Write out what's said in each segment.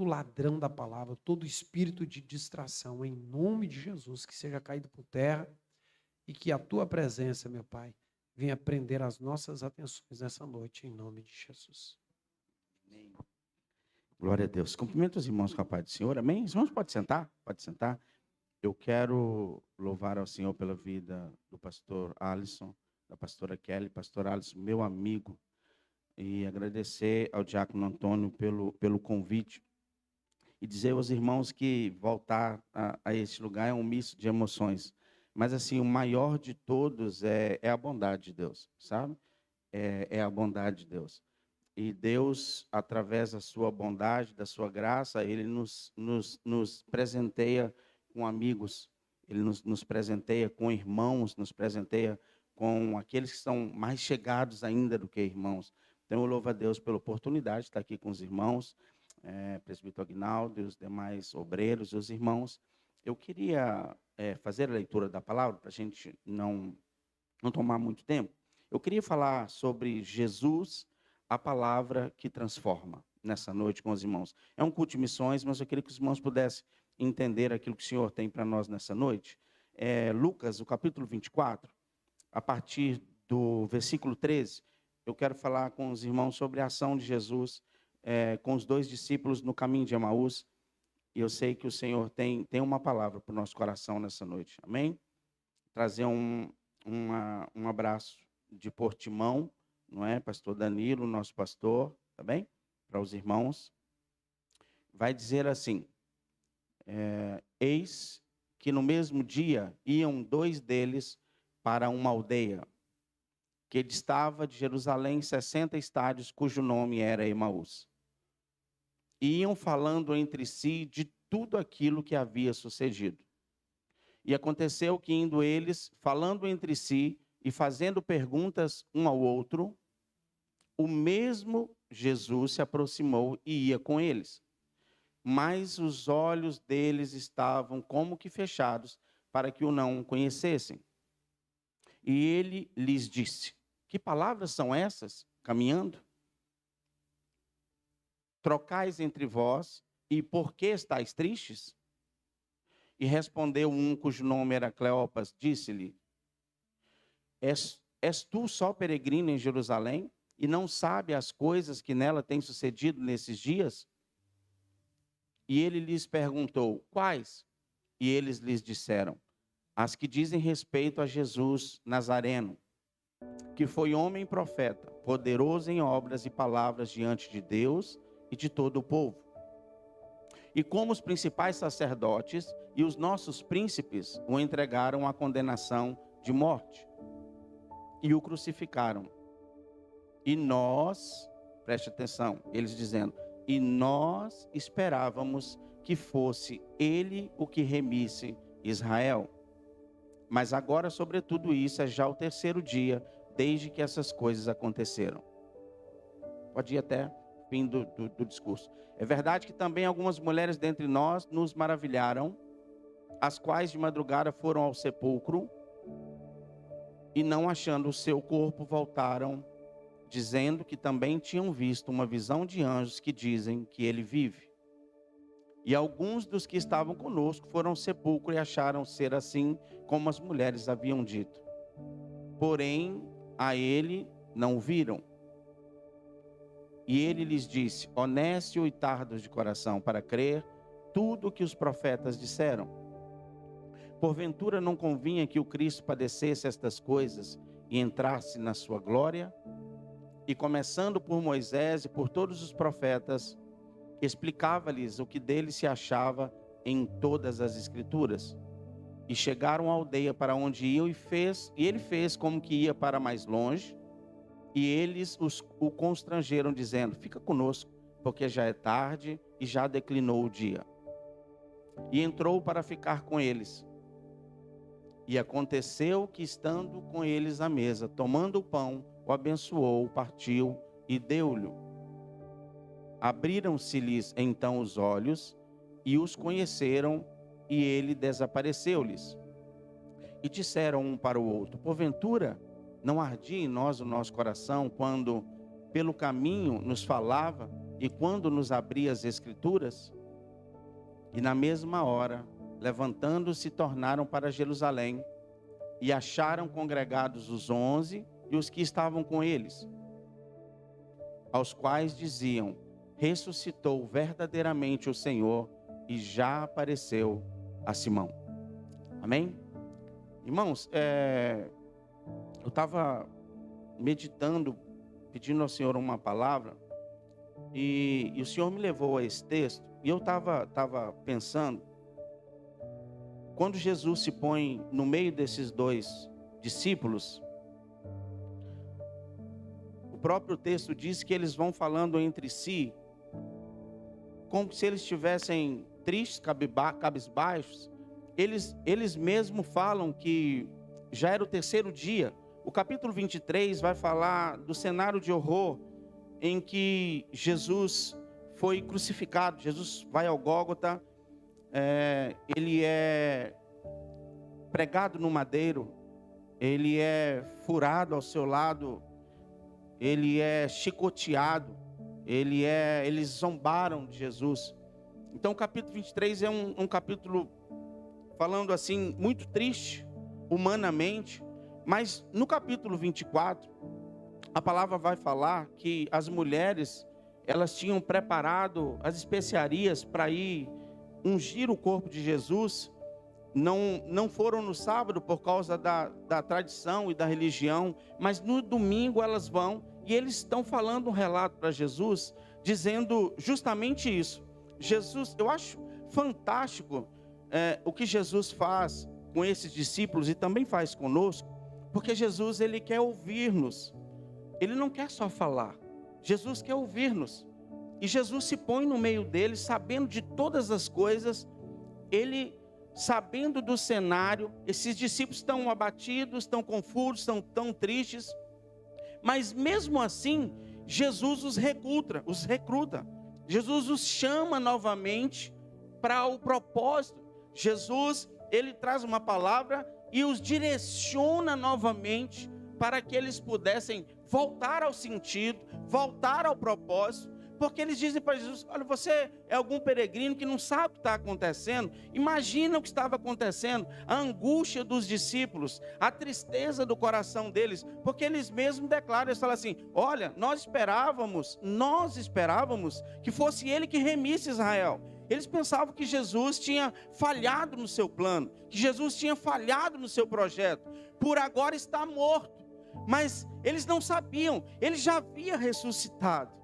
ladrão da palavra, todo espírito de distração, em nome de Jesus, que seja caído por terra e que a tua presença, meu Pai, venha prender as nossas atenções nessa noite, em nome de Jesus. Amém. Glória a Deus. Cumprimento os irmãos com a paz do Senhor. Amém? Os irmãos, pode sentar? Pode sentar. Eu quero louvar ao Senhor pela vida do pastor Alisson, da pastora Kelly, pastor Alisson, meu amigo, e agradecer ao diácono Antônio pelo convite e dizer aos irmãos que voltar a este lugar é um misto de emoções, mas assim, o maior de todos é a bondade de Deus, sabe? É a bondade de Deus. E Deus, através da sua bondade, da sua graça, Ele nos presenteia com amigos, Ele nos presenteia com irmãos, nos presenteia com aqueles que são mais chegados ainda do que irmãos. Então, eu louvo a Deus pela oportunidade de estar aqui com os irmãos, presbítero Aguinaldo e os demais obreiros e os irmãos. Eu queria fazer a leitura da palavra, para a gente não tomar muito tempo. Eu queria falar sobre Jesus, a palavra que transforma, nessa noite com os irmãos. É um culto de missões, mas eu queria que os irmãos pudessem entender aquilo que o Senhor tem para nós nessa noite. Lucas, o capítulo 24, a partir do versículo 13, eu quero falar com os irmãos sobre a ação de Jesus com os 2 discípulos no caminho de Emaús. E eu sei que o Senhor tem uma palavra para o nosso coração nessa noite. Amém? Trazer um abraço de Portimão, não é? Pastor Danilo, nosso pastor, tá bem? Para os irmãos. Vai dizer assim: eis que no mesmo dia iam 2 deles para uma aldeia que distava de Jerusalém 60 estádios, cujo nome era Emaús. E iam falando entre si de tudo aquilo que havia sucedido. E aconteceu que, indo eles, falando entre si e fazendo perguntas um ao outro, o mesmo Jesus se aproximou e ia com eles. Mas os olhos deles estavam como que fechados, para que o não conhecessem. E ele lhes disse: que palavras são essas, caminhando? Trocais entre vós, e por que estáis tristes? E respondeu um cujo nome era Cleopas, disse-lhe: És tu só peregrino em Jerusalém, e não sabe as coisas que nela têm sucedido nesses dias? E ele lhes perguntou: quais? E eles lhes disseram: as que dizem respeito a Jesus Nazareno, que foi homem e profeta, poderoso em obras e palavras diante de Deus e de todo o povo. E como os principais sacerdotes e os nossos príncipes o entregaram à condenação de morte e o crucificaram. E nós, preste atenção, eles dizendo, e nós esperávamos que fosse ele o que remisse Israel. Mas agora, sobre tudo isso, é já o 3º dia desde que essas coisas aconteceram. Pode ir até o fim do discurso. É verdade que também algumas mulheres dentre nós nos maravilharam, as quais de madrugada foram ao sepulcro e, não achando o seu corpo, voltaram, dizendo que também tinham visto uma visão de anjos que dizem que ele vive. E alguns dos que estavam conosco foram ao sepulcro e acharam ser assim como as mulheres haviam dito. Porém, a ele não o viram. E ele lhes disse: honestos e tardos de coração para crer tudo o que os profetas disseram. Porventura não convinha que o Cristo padecesse estas coisas e entrasse na sua glória? E começando por Moisés e por todos os profetas, explicava-lhes o que dele se achava em todas as escrituras. E chegaram à aldeia para onde iam e ele fez como que ia para mais longe. E eles o constrangeram, dizendo: fica conosco, porque já é tarde e já declinou o dia. E entrou para ficar com eles. E aconteceu que, estando com eles à mesa, tomando o pão, o abençoou, partiu e deu-lhe. Abriram-se-lhes então os olhos e os conheceram, e ele desapareceu-lhes. E disseram um para o outro: porventura não ardia em nós o nosso coração quando pelo caminho nos falava e quando nos abria as Escrituras? E na mesma hora, levantando-se, tornaram para Jerusalém, e acharam congregados os 11 e os que estavam com eles, aos quais diziam: ressuscitou verdadeiramente o Senhor e já apareceu a Simão. Amém? Irmãos, eu estava meditando, pedindo ao Senhor uma palavra, e o Senhor me levou a esse texto, e eu estava pensando, quando Jesus se põe no meio desses dois discípulos, o próprio texto diz que eles vão falando entre si, como se eles estivessem tristes, cabisbaixos. Eles mesmos falam que já era o terceiro dia. O capítulo 23 vai falar do cenário de horror em que Jesus foi crucificado. Jesus vai ao Gólgota, ele é pregado no madeiro, ele é furado ao seu lado, ele é chicoteado, eles zombaram de Jesus. Então o capítulo 23 é um capítulo falando assim, muito triste, humanamente. Mas no capítulo 24, a palavra vai falar que as mulheres, elas tinham preparado as especiarias para ir ungir o corpo de Jesus. Não foram no sábado por causa da tradição e da religião, mas no domingo elas vão, e eles estão falando um relato para Jesus, dizendo justamente isso. Jesus, eu acho fantástico o que Jesus faz com esses discípulos e também faz conosco, porque Jesus, ele quer ouvir-nos, ele não quer só falar, Jesus quer ouvir-nos, e Jesus se põe no meio deles, sabendo de todas as coisas, ele sabendo do cenário. Esses discípulos estão abatidos, estão confusos, estão tão tristes, mas mesmo assim, Jesus os recruta, Jesus os chama novamente para o propósito. Jesus, ele traz uma palavra e os direciona novamente para que eles pudessem voltar ao sentido, voltar ao propósito, porque eles dizem para Jesus: olha, você é algum peregrino que não sabe o que está acontecendo. Imagina o que estava acontecendo, a angústia dos discípulos, a tristeza do coração deles, porque eles mesmos declaram, eles falam assim: olha, nós esperávamos que fosse ele que remisse Israel. Eles pensavam que Jesus tinha falhado no seu plano, que Jesus tinha falhado no seu projeto, por agora está morto. Mas eles não sabiam, ele já havia ressuscitado.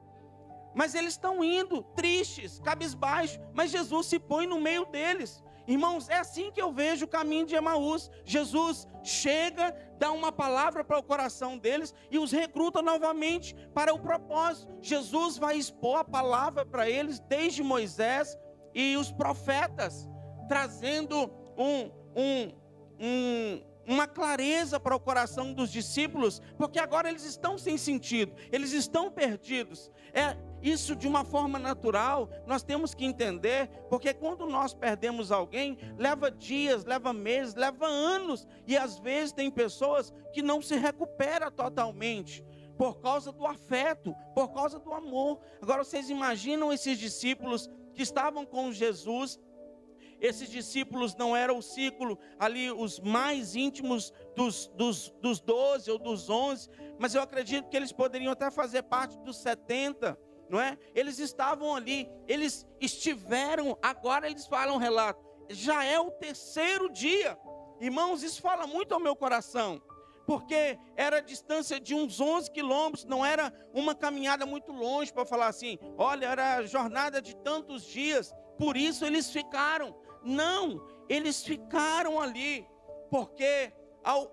Mas eles estão indo tristes, cabisbaixos, mas Jesus se põe no meio deles. Irmãos, é assim que eu vejo o caminho de Emaús. Jesus chega, dá uma palavra para o coração deles e os recruta novamente para o propósito. Jesus vai expor a palavra para eles desde Moisés e os profetas, trazendo uma clareza para o coração dos discípulos, porque agora eles estão sem sentido, eles estão perdidos. Isso de uma forma natural, nós temos que entender, porque quando nós perdemos alguém, leva dias, leva meses, leva anos, e às vezes tem pessoas que não se recuperam totalmente, por causa do afeto, por causa do amor. Agora vocês imaginam esses discípulos que estavam com Jesus. Esses discípulos não eram o círculo ali, os mais íntimos dos 12 ou dos 11, mas eu acredito que eles poderiam até fazer parte dos 70, não é? Eles estavam ali, eles estiveram, agora eles falam um relato, já é o terceiro dia. Irmãos, isso fala muito ao meu coração, porque era a distância de uns 11 quilômetros, não era uma caminhada muito longe para falar assim, olha, era a jornada de tantos dias, por isso eles ficaram. Não, eles ficaram ali, porque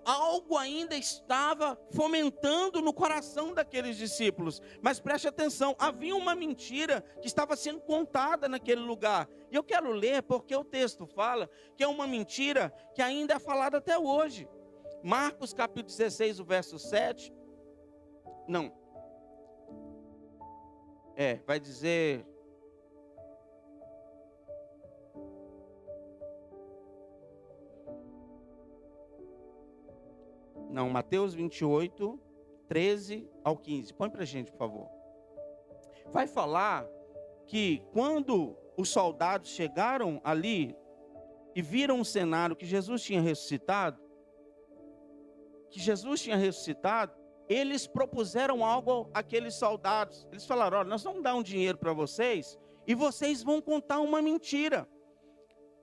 algo ainda estava fomentando no coração daqueles discípulos. Mas preste atenção, havia uma mentira que estava sendo contada naquele lugar. E eu quero ler porque o texto fala que é uma mentira que ainda é falada até hoje. Marcos capítulo 16, o verso 7. Não. Vai dizer... Não, Mateus 28, 13 ao 15. Põe para a gente, por favor. Vai falar que quando os soldados chegaram ali e viram o cenário que Jesus tinha ressuscitado, eles propuseram algo àqueles soldados. Eles falaram: olha, nós vamos dar um dinheiro para vocês e vocês vão contar uma mentira.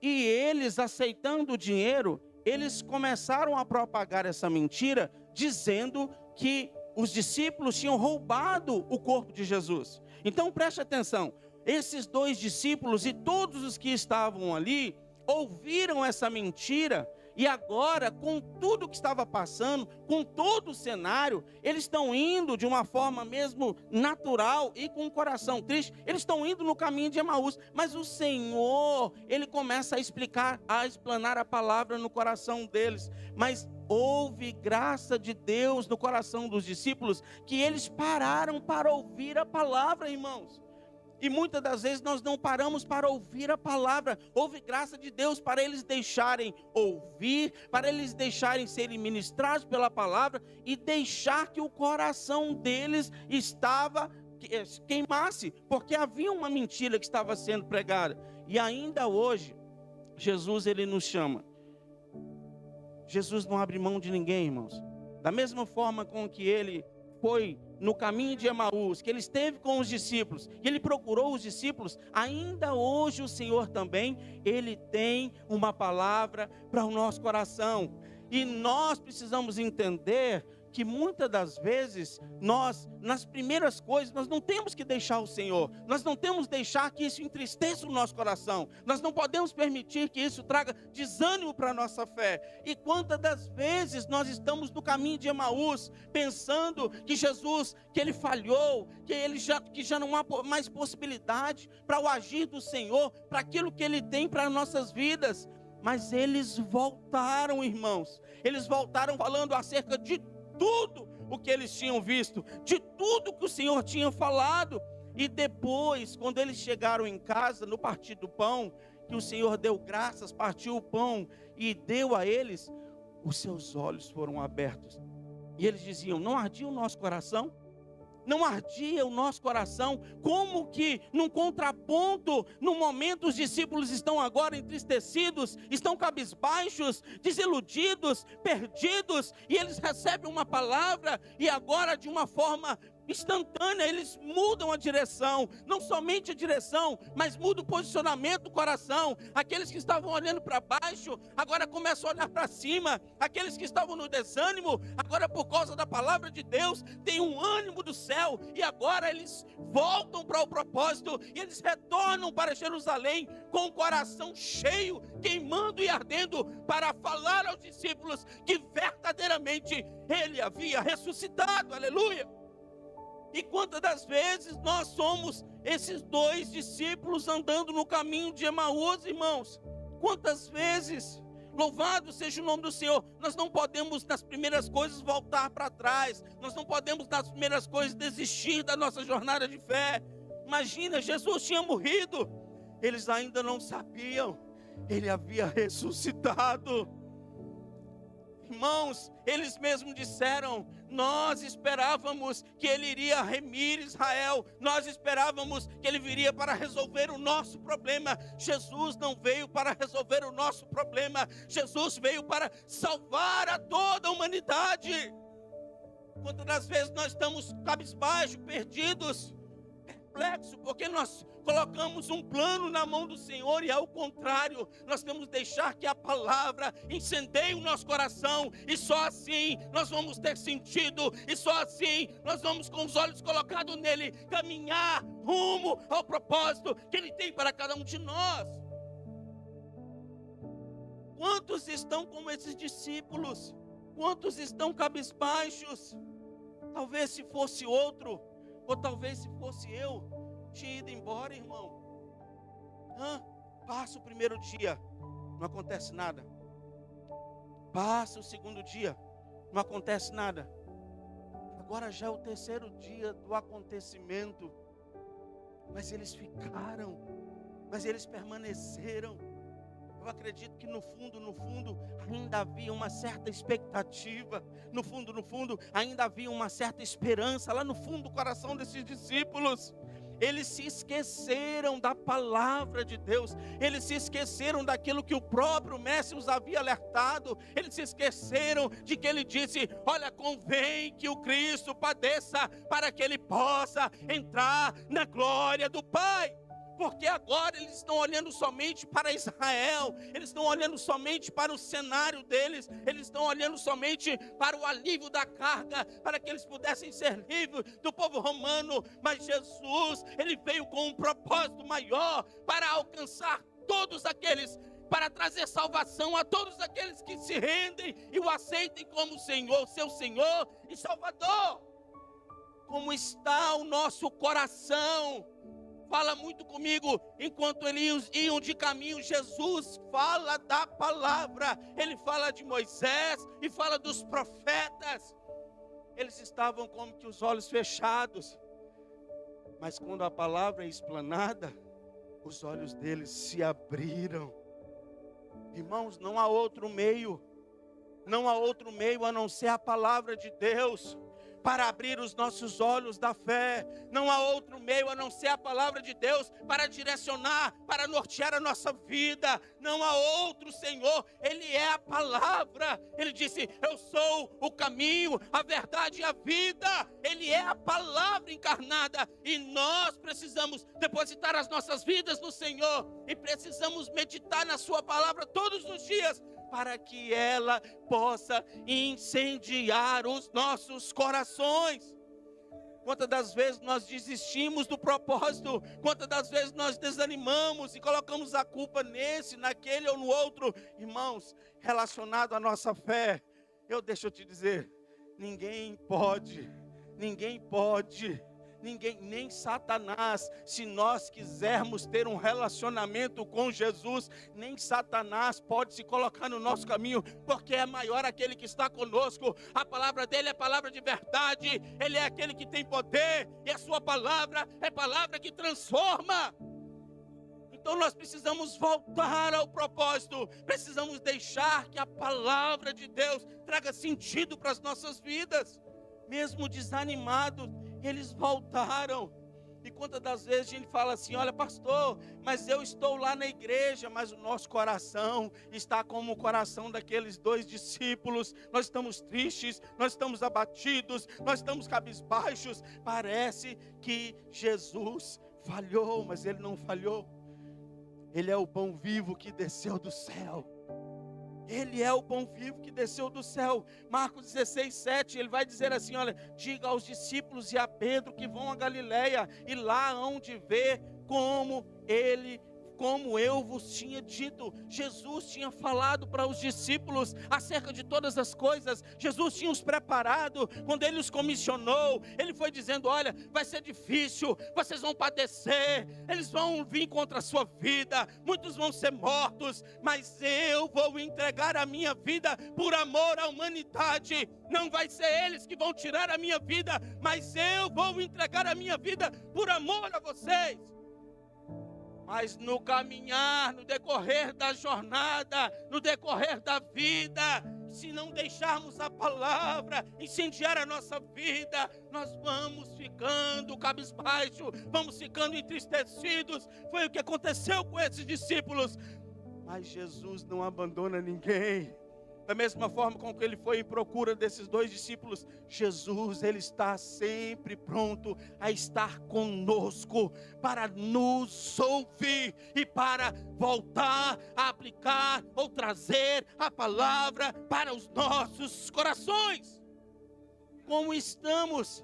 E eles, aceitando o dinheiro, eles começaram a propagar essa mentira, dizendo que os discípulos tinham roubado o corpo de Jesus. Então preste atenção, esses 2 discípulos e todos os que estavam ali ouviram essa mentira, e agora, com tudo que estava passando, com todo o cenário, eles estão indo de uma forma mesmo natural e com o coração triste. Eles estão indo no caminho de Emaús, mas o Senhor, Ele começa a explanar a palavra no coração deles. Mas houve graça de Deus no coração dos discípulos, que eles pararam para ouvir a palavra, irmãos. E muitas das vezes nós não paramos para ouvir a palavra. Houve graça de Deus para eles deixarem ouvir, para eles deixarem serem ministrados pela palavra e deixar que o coração deles queimasse, porque havia uma mentira que estava sendo pregada. E ainda hoje, Jesus, Ele nos chama. Jesus não abre mão de ninguém, irmãos. Da mesma forma com que Ele foi no caminho de Emaús, que Ele esteve com os discípulos, que Ele procurou os discípulos, ainda hoje o Senhor também, Ele tem uma palavra para o nosso coração. E nós precisamos entender que muitas das vezes, nós, nas primeiras coisas, nós não temos que deixar o Senhor, nós não temos que deixar que isso entristeça o nosso coração, nós não podemos permitir que isso traga desânimo para a nossa fé. E quantas das vezes nós estamos no caminho de Emaús, pensando que Jesus, que Ele falhou, que já não há mais possibilidade para o agir do Senhor, para aquilo que Ele tem para as nossas vidas. Mas eles voltaram, irmãos, eles voltaram falando acerca de tudo o que eles tinham visto, de tudo que o Senhor tinha falado. E depois, quando eles chegaram em casa, no partir do pão, que o Senhor deu graças, partiu o pão e deu a eles, os seus olhos foram abertos. E eles diziam: não ardia o nosso coração? Não ardia o nosso coração? Como que, num contraponto, no momento os discípulos estão agora entristecidos, estão cabisbaixos, desiludidos, perdidos, e eles recebem uma palavra, e agora de uma forma instantânea eles mudam a direção, não somente a direção, mas muda o posicionamento do coração. Aqueles que estavam olhando para baixo, agora começam a olhar para cima. Aqueles que estavam no desânimo, agora por causa da palavra de Deus, tem um ânimo do céu, e agora eles voltam para o propósito, e eles retornam para Jerusalém, com o coração cheio, queimando e ardendo, para falar aos discípulos que verdadeiramente Ele havia ressuscitado. Aleluia! E quantas das vezes nós somos esses 2 discípulos andando no caminho de Emaús, irmãos? Quantas vezes? Louvado seja o nome do Senhor. Nós não podemos nas primeiras coisas voltar para trás. Nós não podemos nas primeiras coisas desistir da nossa jornada de fé. Imagina, Jesus tinha morrido. Eles ainda não sabiam. Ele havia ressuscitado. Irmãos, eles mesmos disseram: nós esperávamos que Ele iria remir Israel, nós esperávamos que Ele viria para resolver o nosso problema. Jesus não veio para resolver o nosso problema, Jesus veio para salvar a toda a humanidade. Quantas das vezes nós estamos cabisbaixos, perdidos, perplexos, porque nós colocamos um plano na mão do Senhor, e ao contrário, nós temos que deixar que a palavra incendeie o nosso coração, e só assim nós vamos ter sentido, e só assim nós vamos, com os olhos colocados nele, caminhar rumo ao propósito que Ele tem para cada um de nós. Quantos estão como esses discípulos? Quantos estão cabisbaixos? Talvez se fosse outro, ou talvez se fosse eu, tinha ido embora, irmão. Passa o primeiro dia, não acontece nada. Passa o segundo dia, não acontece nada. Agora já é o terceiro dia do acontecimento. Mas eles ficaram, mas eles permaneceram. Eu acredito que no fundo, ainda havia uma certa expectativa. No fundo, ainda havia uma certa esperança lá no fundo do coração desses discípulos. eles se esqueceram da palavra de Deus, eles se esqueceram daquilo que o próprio Mestre os havia alertado, eles se esqueceram de que ele disse: olha, convém que o Cristo padeça para que ele possa entrar na glória do Pai. Porque agora eles estão olhando somente para Israel, eles estão olhando somente para o cenário deles, eles estão olhando somente para o alívio da carga, para que eles pudessem ser livres do povo romano. Mas Jesus, ele veio com um propósito maior, para alcançar todos aqueles, para trazer salvação a todos aqueles que se rendem e o aceitem como Senhor, seu Senhor e Salvador. Como está o nosso coração? Fala muito comigo. Enquanto eles iam de caminho, Jesus fala da palavra. Ele fala de Moisés e fala dos profetas. Eles estavam como que os olhos fechados. Mas quando a palavra é explanada, os olhos deles se abriram. Irmãos, não há outro meio. Não há outro meio a não ser a palavra de Deus para abrir os nossos olhos da fé. Não há outro meio a não ser a palavra de Deus para direcionar, para nortear a nossa vida. Não há outro, Senhor, Ele é a palavra. Ele disse: eu sou o caminho, a verdade e a vida. Ele é a palavra encarnada, e nós precisamos depositar as nossas vidas no Senhor, e precisamos meditar na sua palavra todos os dias, para que ela possa incendiar os nossos corações. Quantas das vezes nós desistimos do propósito, quantas das vezes nós desanimamos e colocamos a culpa nesse, naquele ou no outro. Irmãos, relacionado à nossa fé, deixa eu te dizer, ninguém pode, nem Satanás, se nós quisermos ter um relacionamento com Jesus, nem Satanás pode se colocar no nosso caminho, porque é maior aquele que está conosco. A palavra dele é palavra de verdade, ele é aquele que tem poder, e a sua palavra é palavra que transforma. Então nós precisamos voltar ao propósito, precisamos deixar que a palavra de Deus traga sentido para as nossas vidas. Mesmo desanimados, eles voltaram. E quantas das vezes a gente fala assim: olha, pastor, mas eu estou lá na igreja, mas o nosso coração está como o coração daqueles 2 discípulos. Nós estamos tristes, nós estamos abatidos, nós estamos cabisbaixos. Parece que Jesus falhou, mas ele não falhou. Ele é o pão vivo que desceu do céu. Ele é o pão vivo que desceu do céu. Marcos 16:7, ele vai dizer assim: olha, diga aos discípulos e a Pedro que vão a Galileia, e lá hão de ver como eu vos tinha dito. Jesus tinha falado para os discípulos acerca de todas as coisas. Jesus tinha os preparado. Quando ele os comissionou, ele foi dizendo: olha, vai ser difícil, vocês vão padecer, eles vão vir contra a sua vida, muitos vão ser mortos, mas eu vou entregar a minha vida por amor à humanidade. Não vai ser eles que vão tirar a minha vida, mas eu vou entregar a minha vida por amor a vocês. Mas no caminhar, no decorrer da jornada, no decorrer da vida, se não deixarmos a palavra incendiar a nossa vida, nós vamos ficando cabisbaixo, vamos ficando entristecidos. Foi o que aconteceu com esses discípulos. Mas Jesus não abandona ninguém. Da mesma forma com que ele foi em procura desses 2 discípulos, Jesus, ele está sempre pronto a estar conosco, para nos ouvir e para voltar a aplicar ou trazer a palavra para os nossos corações. Como estamos?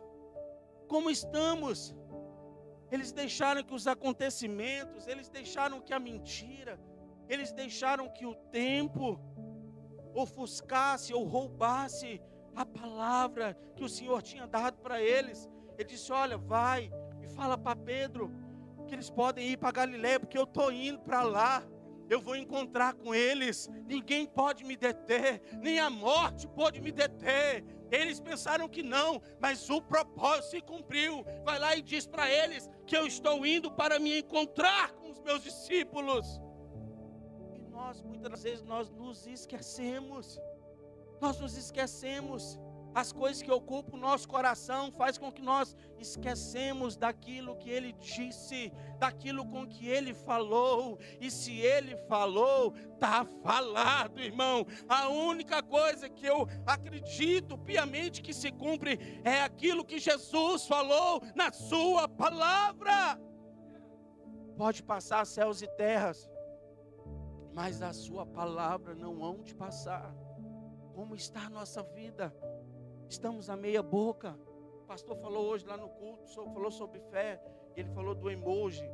Eles deixaram que os acontecimentos, eles deixaram que a mentira, eles deixaram que o tempo ofuscasse ou roubasse a palavra que o Senhor tinha dado para eles. Ele disse: olha, vai e fala para Pedro que eles podem ir para Galileia, porque eu estou indo para lá, eu vou encontrar com eles, ninguém pode me deter, nem a morte pode me deter. Eles pensaram que não, mas o propósito se cumpriu. Vai lá e diz para eles que eu estou indo para me encontrar com os meus discípulos. Muitas das vezes nós nos esquecemos. As coisas que ocupam o nosso coração faz com que nós esquecemos daquilo que Ele disse, daquilo com que Ele falou. E se Ele falou, está falado, irmão. A única coisa que eu acredito piamente que se cumpre é aquilo que Jesus falou na sua palavra. Pode passar céus e terras, mas a sua palavra não hão de passar. Como está a nossa vida? Estamos a meia boca. O pastor falou hoje lá no culto, falou sobre fé. Ele falou do emoji.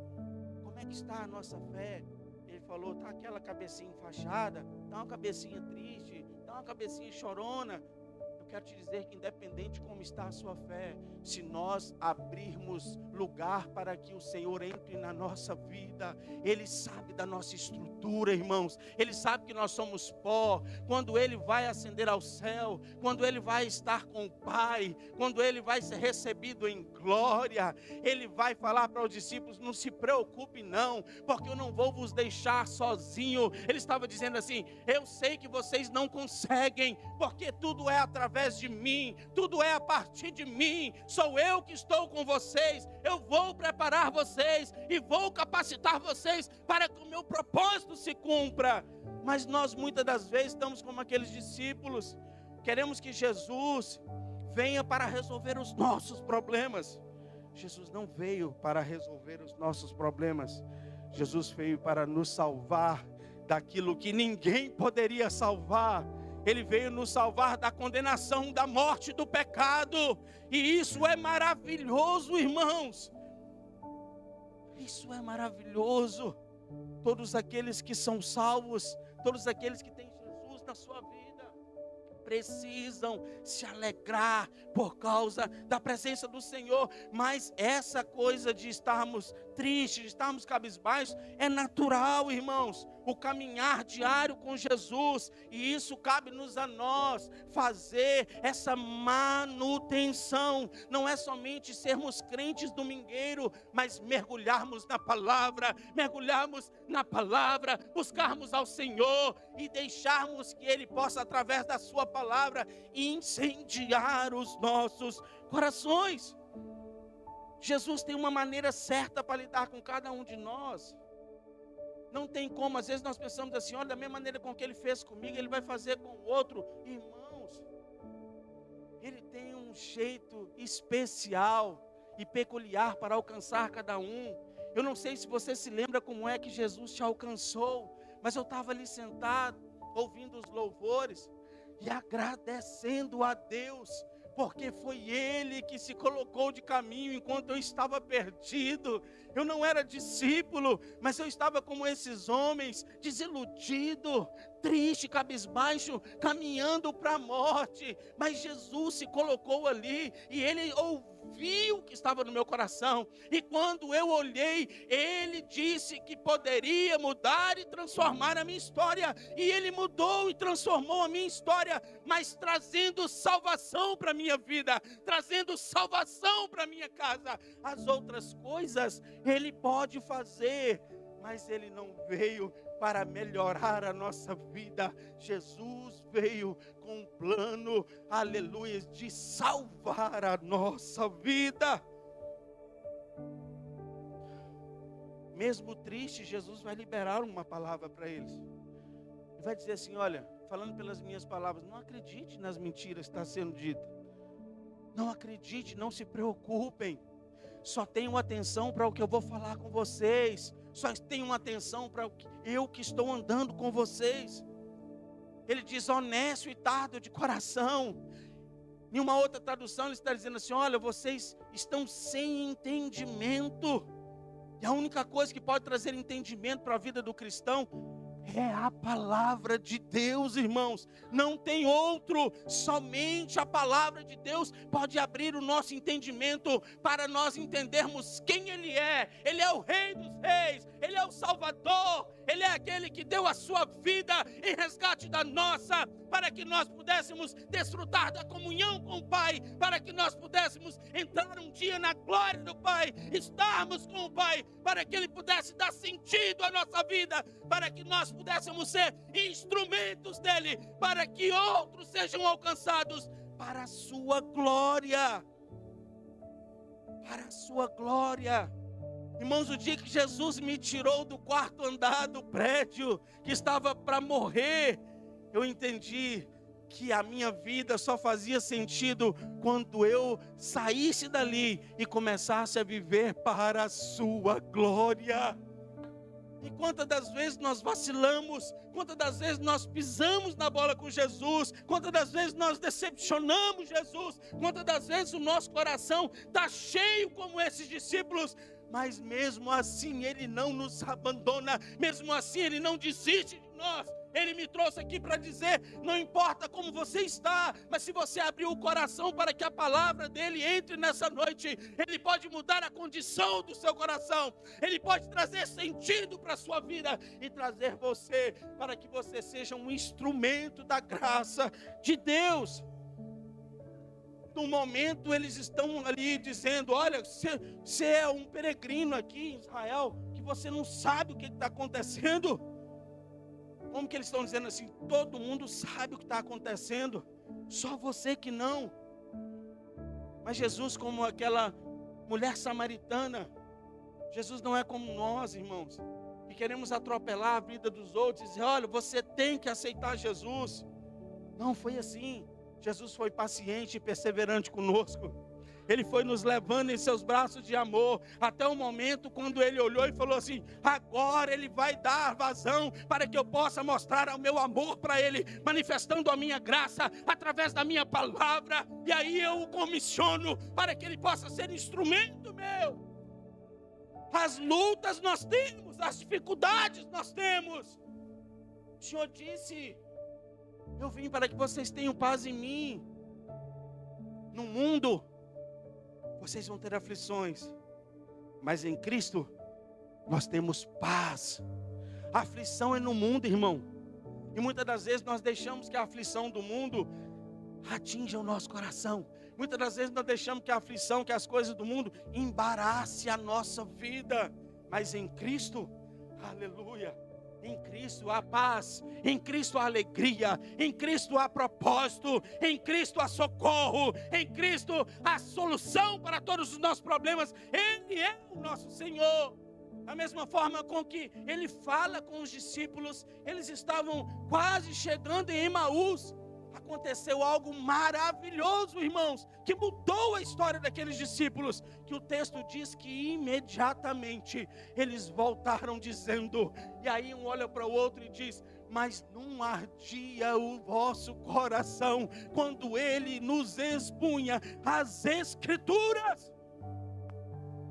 Como é que está a nossa fé? Ele falou, está aquela cabecinha enfaixada, está uma cabecinha triste, está uma cabecinha chorona. Eu quero te dizer que independente de como está a sua fé, se nós abrirmos lugar para que o Senhor entre na nossa vida, Ele sabe da nossa estrutura, irmãos. Ele sabe que nós somos pó. Quando Ele vai ascender ao céu, quando Ele vai estar com o Pai, quando Ele vai ser recebido em glória, Ele vai falar para os discípulos, não se preocupe não, porque eu não vou vos deixar sozinho. Ele estava dizendo assim, eu sei que vocês não conseguem, porque tudo é através de mim, tudo é a partir de mim, sou eu que estou com vocês, eu vou preparar vocês e vou capacitar vocês para que o meu propósito se cumpra. Mas nós muitas das vezes estamos como aqueles discípulos, queremos que Jesus venha para resolver os nossos problemas. Jesus não veio para resolver os nossos problemas, Jesus veio para nos salvar daquilo que ninguém poderia salvar. Ele veio nos salvar da condenação, da morte, do pecado. E isso é maravilhoso, irmãos. Isso é maravilhoso. Todos aqueles que são salvos, todos aqueles que têm Jesus na sua vida, precisam se alegrar por causa da presença do Senhor. Mas essa coisa de estarmos tristes, de estarmos cabisbaixos, é natural, irmãos. O caminhar diário com Jesus, e isso cabe-nos a nós fazer essa manutenção. Não é somente sermos crentes domingueiro, mas mergulharmos na palavra, buscarmos ao Senhor e deixarmos que Ele possa, através da sua palavra, incendiar os nossos corações. Jesus tem uma maneira certa para lidar com cada um de nós. Não tem como, às vezes nós pensamos assim, olha, da mesma maneira com que Ele fez comigo, Ele vai fazer com o outro. Irmãos, Ele tem um jeito especial e peculiar para alcançar cada um. Eu não sei se você se lembra como é que Jesus te alcançou, mas eu estava ali sentado, ouvindo os louvores e agradecendo a Deus, porque foi Ele que se colocou de caminho enquanto eu estava perdido. Eu não era discípulo, mas eu estava como esses homens, desiludido, triste, cabisbaixo, caminhando para a morte. Mas Jesus se colocou ali e Ele ouviu o que estava no meu coração. E quando eu olhei, Ele disse que poderia mudar e transformar a minha história. E Ele mudou e transformou a minha história, mas trazendo salvação para a minha vida, trazendo salvação para a minha casa. As outras coisas Ele pode fazer, mas Ele não veio para melhorar a nossa vida. Jesus veio com um plano, aleluia, de salvar a nossa vida. Mesmo triste, Jesus vai liberar uma palavra para eles. Ele vai dizer assim, olha, falando pelas minhas palavras, não acredite nas mentiras que está sendo dito. Não acredite, não se preocupem. Só tenham atenção para o que eu vou falar com vocês. Só tenham atenção para eu que estou andando com vocês. Ele diz honesto e tardo de coração. Em uma outra tradução ele está dizendo assim, olha, vocês estão sem entendimento. E a única coisa que pode trazer entendimento para a vida do cristão é a palavra de Deus, irmãos. Não tem outro, somente a palavra de Deus pode abrir o nosso entendimento para nós entendermos quem Ele é. Ele é o Rei dos Reis, Ele é o Salvador, Ele é aquele que deu a sua vida em resgate da nossa, para que nós pudéssemos desfrutar da comunhão com o Pai, para que nós pudéssemos entrar um dia na glória do Pai, estarmos com o Pai, para que Ele pudesse dar sentido à nossa vida, para que nós pudéssemos ser instrumentos dEle, para que outros sejam alcançados para a sua glória. Para a sua glória. Irmãos, o dia que Jesus me tirou do quarto andar do prédio, que estava para morrer, eu entendi que a minha vida só fazia sentido quando eu saísse dali e começasse a viver para a sua glória. E quantas das vezes nós vacilamos, quantas das vezes nós pisamos na bola com Jesus, quantas das vezes nós decepcionamos Jesus, quantas das vezes o nosso coração está cheio como esses discípulos, mas mesmo assim Ele não nos abandona, mesmo assim Ele não desiste de nós. Ele me trouxe aqui para dizer, não importa como você está, mas se você abrir o coração para que a palavra dele entre nessa noite, ele pode mudar a condição do seu coração, ele pode trazer sentido para a sua vida e trazer você para que você seja um instrumento da graça de Deus. No momento eles estão ali dizendo, olha, você é um peregrino aqui em Israel, que você não sabe o que está acontecendo. Como que eles estão dizendo assim? Todo mundo sabe o que está acontecendo, só você que não. Mas Jesus, como aquela mulher samaritana, Jesus não é como nós, irmãos, que queremos atropelar a vida dos outros e dizer, olha, você tem que aceitar Jesus. Não foi assim. Jesus foi paciente e perseverante conosco. Ele foi nos levando em seus braços de amor, até o momento quando ele olhou e falou assim, agora ele vai dar vazão, para que eu possa mostrar o meu amor para ele, manifestando a minha graça, através da minha palavra, e aí eu o comissiono, para que ele possa ser instrumento meu. As lutas nós temos, as dificuldades nós temos. O Senhor disse, eu vim para que vocês tenham paz em mim. No mundo vocês vão ter aflições, mas em Cristo nós temos paz. A aflição é no mundo, irmão, e muitas das vezes nós deixamos que a aflição do mundo atinja o nosso coração. Muitas das vezes nós deixamos que a aflição, que as coisas do mundo embarace a nossa vida, mas em Cristo, aleluia, em Cristo há paz, em Cristo há alegria, em Cristo há propósito, em Cristo há socorro, em Cristo há solução para todos os nossos problemas. Ele é o nosso Senhor. Da mesma forma com que Ele fala com os discípulos, eles estavam quase chegando em Emaús. Aconteceu algo maravilhoso, irmãos, que mudou a história daqueles discípulos, que o texto diz que imediatamente eles voltaram dizendo, e aí um olha para o outro e diz, mas não ardia o vosso coração quando ele nos expunha as Escrituras.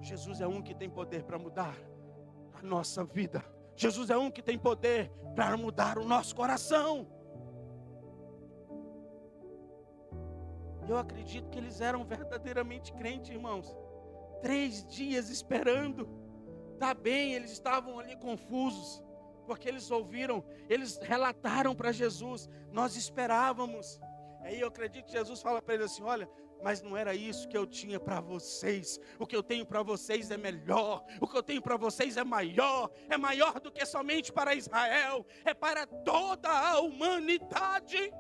Jesus é um que tem poder para mudar a nossa vida. Jesus é um que tem poder para mudar o nosso coração. Eu acredito que eles eram verdadeiramente crentes, irmãos. 3 dias esperando. Tá bem, eles estavam ali confusos, porque eles ouviram, eles relataram para Jesus, nós esperávamos. Aí eu acredito que Jesus fala para eles assim, olha, mas não era isso que eu tinha para vocês. O que eu tenho para vocês é melhor. O que eu tenho para vocês é maior do que somente para Israel, é para toda a humanidade.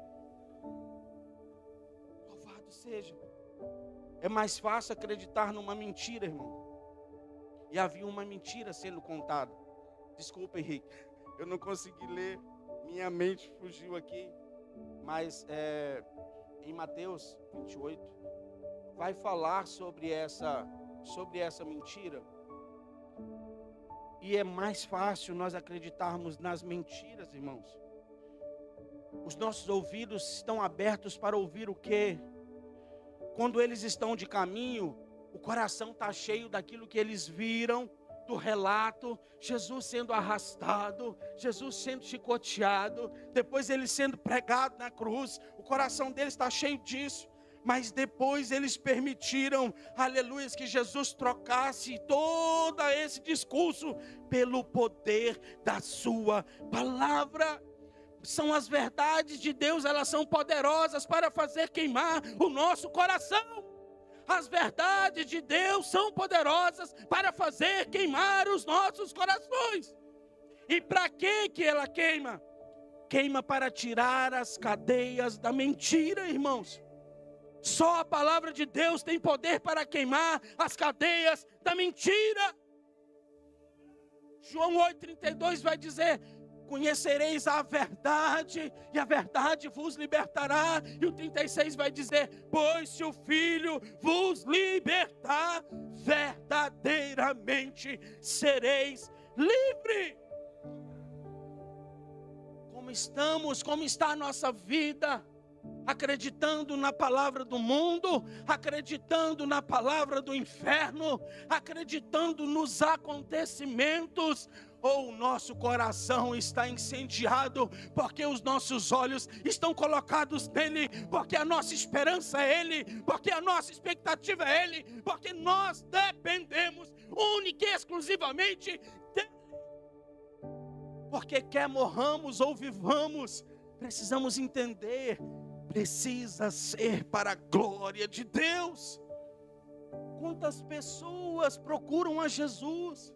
Seja, é mais fácil acreditar numa mentira, irmão. E havia uma mentira sendo contada. Desculpa, Henrique, eu não consegui ler, minha mente fugiu aqui. Mas em Mateus 28 vai falar sobre essa mentira. E é mais fácil nós acreditarmos nas mentiras, irmãos. Os nossos ouvidos estão abertos para ouvir o quê? Quando eles estão de caminho, o coração está cheio daquilo que eles viram, do relato, Jesus sendo arrastado, Jesus sendo chicoteado, depois ele sendo pregado na cruz, o coração deles está cheio disso. Mas depois eles permitiram, aleluia, que Jesus trocasse todo esse discurso pelo poder da sua palavra. São as verdades de Deus, elas são poderosas para fazer queimar o nosso coração. As verdades de Deus são poderosas para fazer queimar os nossos corações. E para que ela queima? Queima para tirar as cadeias da mentira, irmãos. Só a palavra de Deus tem poder para queimar as cadeias da mentira. João 8,32 vai dizer: conhecereis a verdade, e a verdade vos libertará. E o 36 vai dizer: pois se o Filho vos libertar, verdadeiramente sereis livres. Como está a nossa vida? Acreditando na palavra do mundo, acreditando na palavra do inferno, acreditando nos acontecimentos, ou o nosso coração está incendiado, porque os nossos olhos estão colocados nele, porque a nossa esperança é ele, porque a nossa expectativa é ele, porque nós dependemos única e exclusivamente dele. Porque quer morramos ou vivamos, precisamos entender, precisa ser para a glória de Deus. Quantas pessoas procuram a Jesus,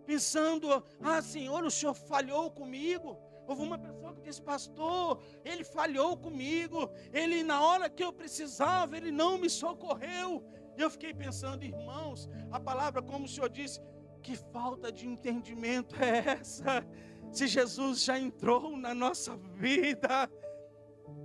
pensando: Senhor, o Senhor falhou comigo. Houve uma pessoa que disse: pastor, ele falhou comigo, ele na hora que eu precisava, ele não me socorreu. E eu fiquei pensando: irmãos, a palavra, como o Senhor disse, que falta de entendimento é essa? Se Jesus já entrou na nossa vida,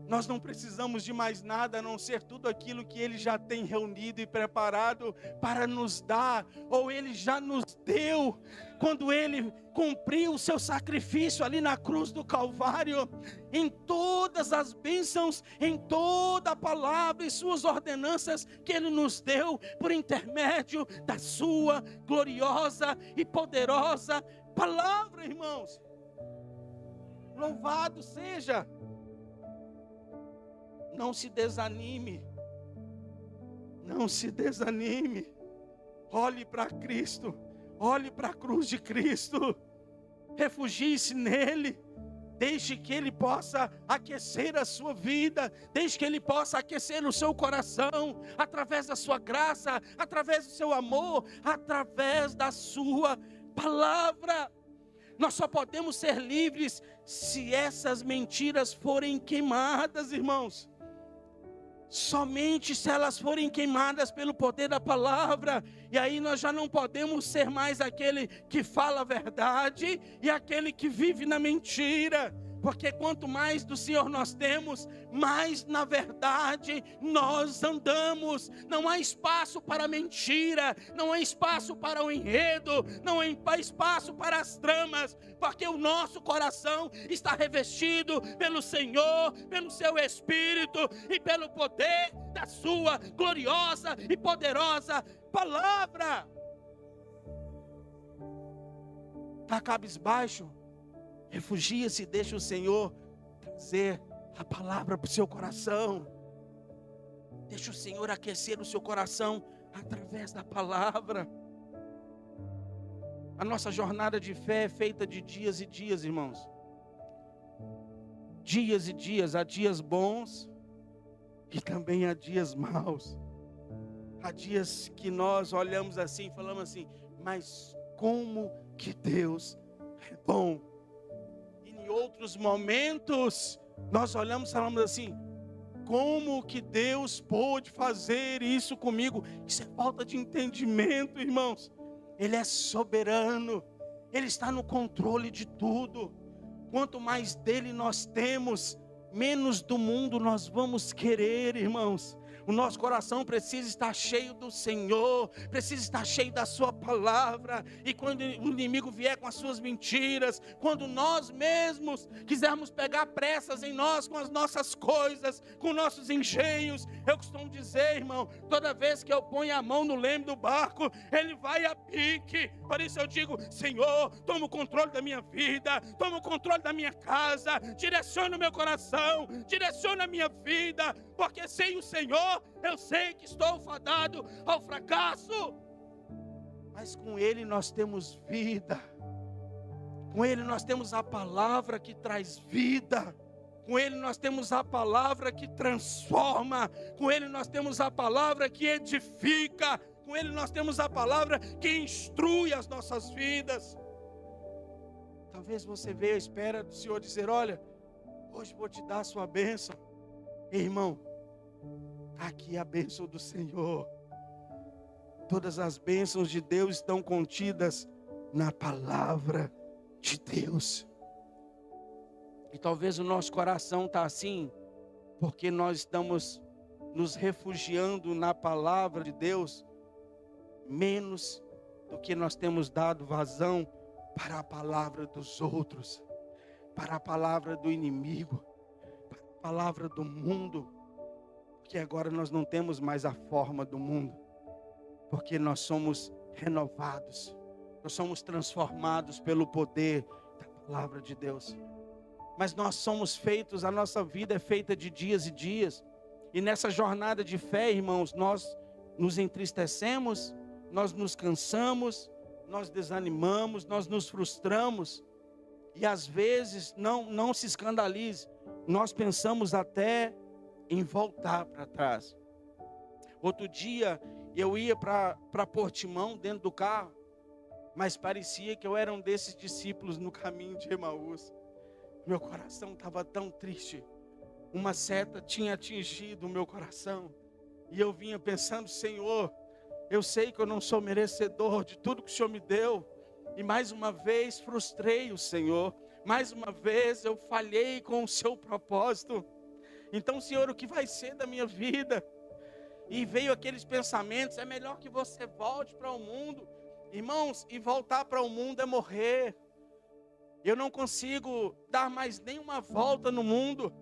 nós não precisamos de mais nada a não ser tudo aquilo que Ele já tem reunido e preparado para nos dar, ou Ele já nos deu, quando Ele cumpriu o seu sacrifício ali na cruz do Calvário, em todas as bênçãos, em toda a palavra e suas ordenanças que Ele nos deu, por intermédio da sua gloriosa e poderosa palavra, irmãos. Louvado seja. Não se desanime. Não se desanime. Olhe para Cristo. Olhe para a cruz de Cristo. Refugie-se nele. Deixe que Ele possa aquecer a sua vida. Deixe que Ele possa aquecer o seu coração. Através da sua graça. Através do seu amor. Através da sua palavra. Nós só podemos ser livres se essas mentiras forem queimadas, irmãos. Somente se elas forem queimadas pelo poder da palavra. E aí nós já não podemos ser mais aquele que fala a verdade e aquele que vive na mentira. Porque quanto mais do Senhor nós temos, mais na verdade nós andamos. Não há espaço para mentira, não há espaço para o enredo, não há espaço para as tramas, porque o nosso coração está revestido pelo Senhor, pelo seu Espírito e pelo poder da sua gloriosa e poderosa palavra. Está cabisbaixo? Refugia-se e deixa o Senhor trazer a palavra para o seu coração. Deixa o Senhor aquecer o seu coração através da palavra. A nossa jornada de fé é feita de dias e dias, irmãos. Dias e dias, há dias bons e também há dias maus. Há dias que nós olhamos assim e falamos assim: mas como que Deus é bom. Em outros momentos, nós olhamos e falamos assim: como que Deus pôde fazer isso comigo? Isso é falta de entendimento, irmãos. Ele é soberano, Ele está no controle de tudo. Quanto mais dele nós temos, menos do mundo nós vamos querer, irmãos. O nosso coração precisa estar cheio do Senhor, precisa estar cheio da sua palavra. E quando o inimigo vier com as suas mentiras, quando nós mesmos quisermos pegar pressas em nós com as nossas coisas, com nossos engenhos, eu costumo dizer, irmão, toda vez que eu ponho a mão no leme do barco, ele vai a pique. Por isso eu digo: Senhor, toma o controle da minha vida, toma o controle da minha casa, direciona o meu coração, direciona a minha vida, porque sem o Senhor eu sei que estou fadado ao fracasso. Mas com Ele nós temos vida, com Ele nós temos a palavra que traz vida, com Ele nós temos a palavra que transforma, com Ele nós temos a palavra que edifica, com Ele nós temos a palavra que instrui as nossas vidas. Talvez você veja à espera do Senhor dizer: olha, hoje vou te dar a sua bênção. Irmão, Está aqui a bênção do Senhor. Todas as bênçãos de Deus estão contidas na palavra de Deus. E talvez o nosso coração está assim, porque nós estamos nos refugiando na palavra de Deus, menos do que nós temos dado vazão para a palavra dos outros, para a palavra do inimigo, para a palavra do mundo, porque agora nós não temos mais a forma do mundo, porque nós somos renovados, nós somos transformados pelo poder da palavra de Deus. Mas nós somos feitos, a nossa vida é feita de dias e dias. E nessa jornada de fé, irmãos, nós nos entristecemos, nós nos cansamos, nós desanimamos, nós nos frustramos. E às vezes, não se escandalize, nós pensamos até em voltar para trás. Outro dia, eu ia para Portimão dentro do carro, mas parecia que eu era um desses discípulos no caminho de Emaús. Meu coração estava tão triste. Uma seta tinha atingido o meu coração. E eu vinha pensando, Senhor, eu sei que eu não sou merecedor de tudo que o Senhor me deu. E mais uma vez frustrei o Senhor. Mais uma vez eu falhei com o seu propósito. Então, Senhor, o que vai ser da minha vida? E veio aqueles pensamentos, é melhor que você volte para o mundo. Irmãos, e voltar para o mundo é morrer. Eu não consigo dar mais nenhuma volta no mundo.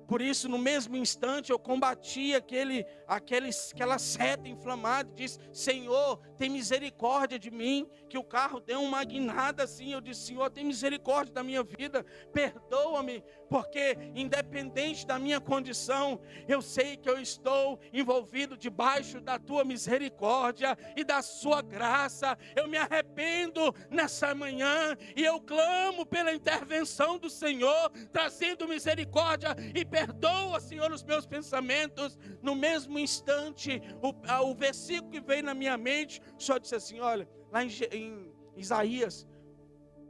Por isso, no mesmo instante, eu combati aquela seta inflamada. Disse, Senhor, tem misericórdia de mim. Que o carro deu uma guinada assim. Eu disse, Senhor, tem misericórdia da minha vida. Perdoa-me, porque independente da minha condição, eu sei que eu estou envolvido debaixo da tua misericórdia e da sua graça. Eu me arrependo nessa manhã e eu clamo pela intervenção do Senhor, trazendo misericórdia e perdoa, Senhor, os meus pensamentos. No mesmo instante, o versículo que veio na minha mente, o Senhor disse assim, olha, lá em Isaías,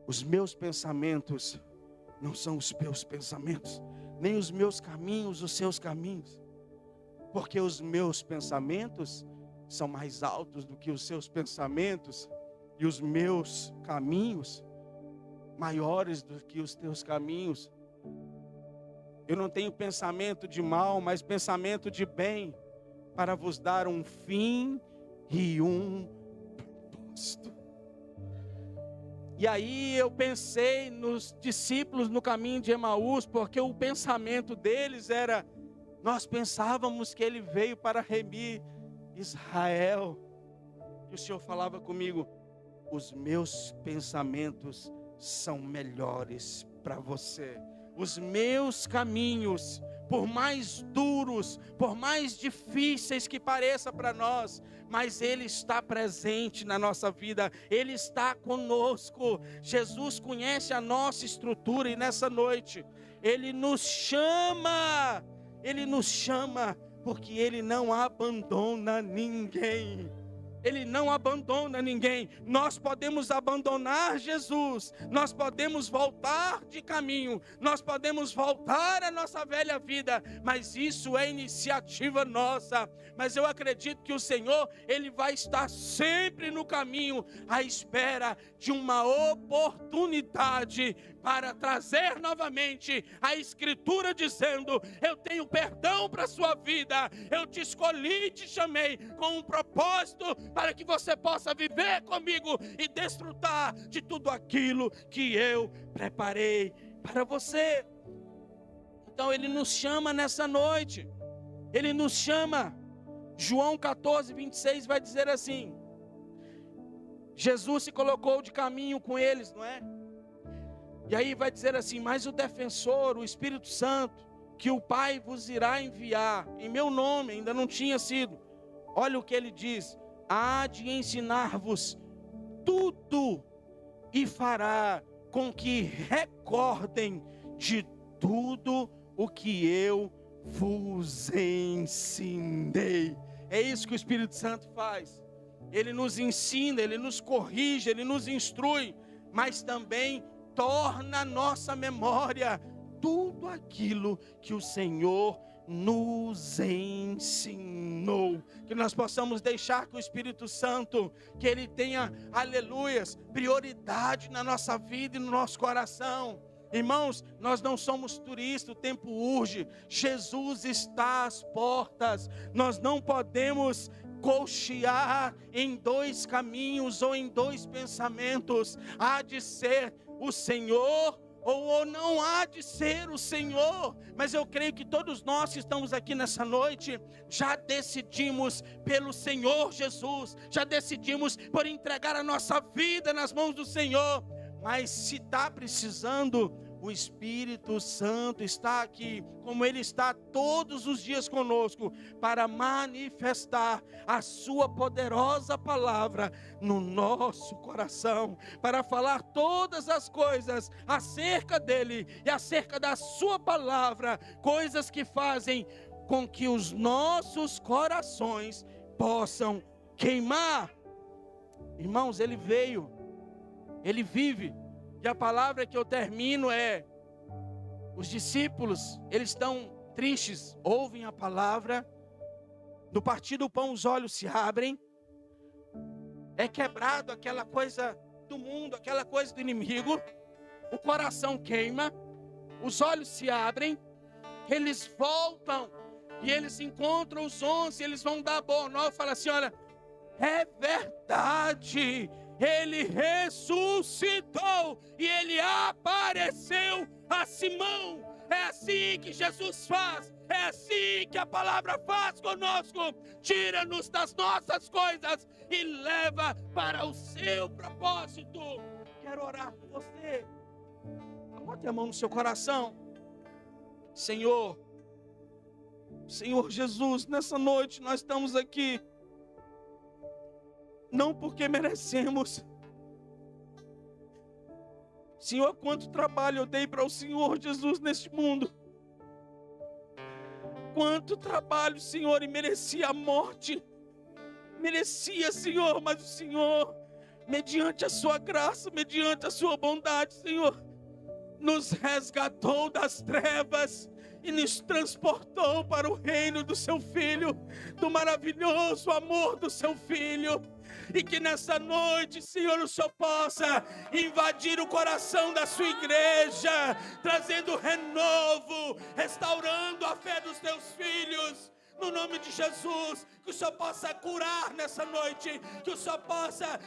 os meus pensamentos não são os teus pensamentos, nem os meus caminhos, os seus caminhos, porque os meus pensamentos são mais altos do que os seus pensamentos, e os meus caminhos maiores do que os teus caminhos. Eu não tenho pensamento de mal, mas pensamento de bem, para vos dar um fim e um propósito. E aí eu pensei nos discípulos no caminho de Emaús, porque o pensamento deles era, nós pensávamos que ele veio para remir Israel. E o Senhor falava comigo, os meus pensamentos são melhores para você. Os meus caminhos, por mais duros, por mais difíceis que pareça para nós, mas Ele está presente na nossa vida, Ele está conosco. Jesus conhece a nossa estrutura e nessa noite, Ele nos chama porque Ele não abandona ninguém. Ele não abandona ninguém. Nós podemos abandonar Jesus, nós podemos voltar de caminho, nós podemos voltar à nossa velha vida, mas isso é iniciativa nossa. Mas eu acredito que o Senhor, Ele vai estar sempre no caminho, à espera de uma oportunidade para trazer novamente a Escritura dizendo, eu tenho perdão para a sua vida, eu te escolhi e te chamei com um propósito para que você possa viver comigo e desfrutar de tudo aquilo que eu preparei para você. Então Ele nos chama nessa noite, Ele nos chama. João 14, 26 vai dizer assim, Jesus se colocou de caminho com eles, não é? E aí vai dizer assim, mas o defensor, o Espírito Santo, que o Pai vos irá enviar, em meu nome, ainda não tinha sido. Olha o que ele diz, há de ensinar-vos tudo e fará com que recordem de tudo o que eu vos ensinei. É isso que o Espírito Santo faz. Ele nos ensina, Ele nos corrige, Ele nos instrui, mas também torna a nossa memória tudo aquilo que o Senhor nos ensinou. Que nós possamos deixar que o Espírito Santo, que Ele tenha, aleluias, prioridade na nossa vida e no nosso coração. Irmãos, nós não somos turistas, o tempo urge, Jesus está às portas, nós não podemos cochear em dois caminhos ou em dois pensamentos. Há de ser o Senhor ou não há de ser o Senhor. Mas eu creio que todos nós que estamos aqui nessa noite já decidimos pelo Senhor Jesus, já decidimos por entregar a nossa vida nas mãos do Senhor. Mas se está precisando, o Espírito Santo está aqui, como Ele está todos os dias conosco, para manifestar a sua poderosa palavra no nosso coração, para falar todas as coisas acerca dEle e acerca da sua palavra, coisas que fazem com que os nossos corações possam queimar. Irmãos, Ele veio, Ele vive. E a palavra que eu termino é: os discípulos, eles estão tristes, ouvem a palavra, no partir do pão os olhos se abrem, é quebrado aquela coisa do mundo, aquela coisa do inimigo, o coração queima, os olhos se abrem, eles voltam e eles encontram os 11, eles vão dar boa nova e falam assim: olha, é verdade, Ele ressuscitou e Ele apareceu a Simão. É assim que Jesus faz, é assim que a palavra faz conosco. Tira-nos das nossas coisas e leva para o seu propósito. Quero orar com você. Coloque a mão no seu coração. Senhor Jesus, nessa noite nós estamos aqui não porque merecemos. Senhor, quanto trabalho eu dei para o Senhor Jesus neste mundo. Quanto trabalho, Senhor, e merecia a morte. Merecia, Senhor, mas o Senhor, mediante a sua graça, mediante a sua bondade, Senhor, nos resgatou das trevas e nos transportou para o reino do seu Filho, do maravilhoso amor do seu Filho. E que nessa noite, Senhor, o Senhor possa invadir o coração da sua igreja, trazendo renovo, restaurando a fé dos teus filhos. No nome de Jesus, que o Senhor possa curar nessa noite, que o Senhor possa,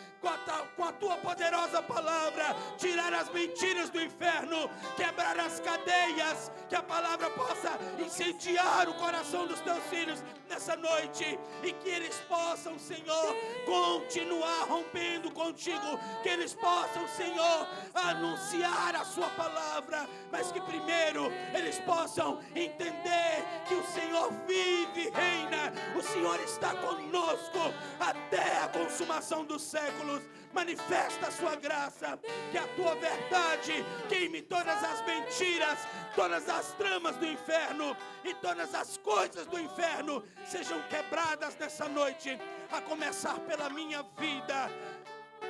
com a tua poderosa palavra, tirar as mentiras do inferno, quebrar as cadeias, que a palavra possa incendiar o coração dos teus filhos nessa noite, e que eles possam, Senhor, continuar rompendo contigo, que eles possam, Senhor, anunciar a sua palavra, mas que primeiro eles possam entender que o Senhor vive, reina, o Senhor está conosco até a consumação dos séculos. Manifesta a sua graça, que a tua verdade queime todas as mentiras, todas as tramas do inferno e todas as coisas do inferno sejam quebradas nessa noite, a começar pela minha vida.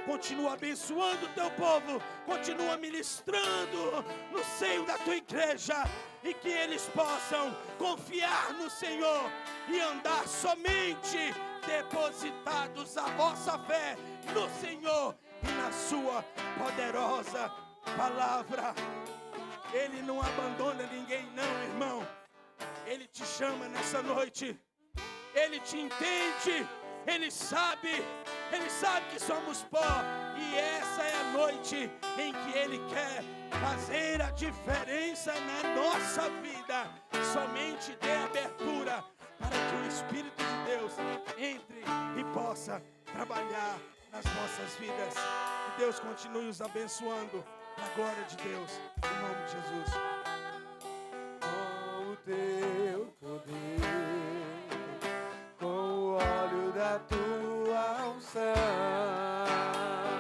Continua abençoando o teu povo, continua ministrando no seio da tua igreja, e que eles possam confiar no Senhor e andar somente depositados a vossa fé no Senhor e na sua poderosa palavra. Ele não abandona ninguém não, irmão. Ele te chama nessa noite, Ele te entende, Ele sabe que somos pó, e essa é a noite em que Ele quer fazer a diferença na nossa vida. Somente dê abertura para que o Espírito de Deus entre e possa trabalhar nas nossas vidas. Que Deus continue os abençoando, na glória de Deus, em nome de Jesus. Com o teu poder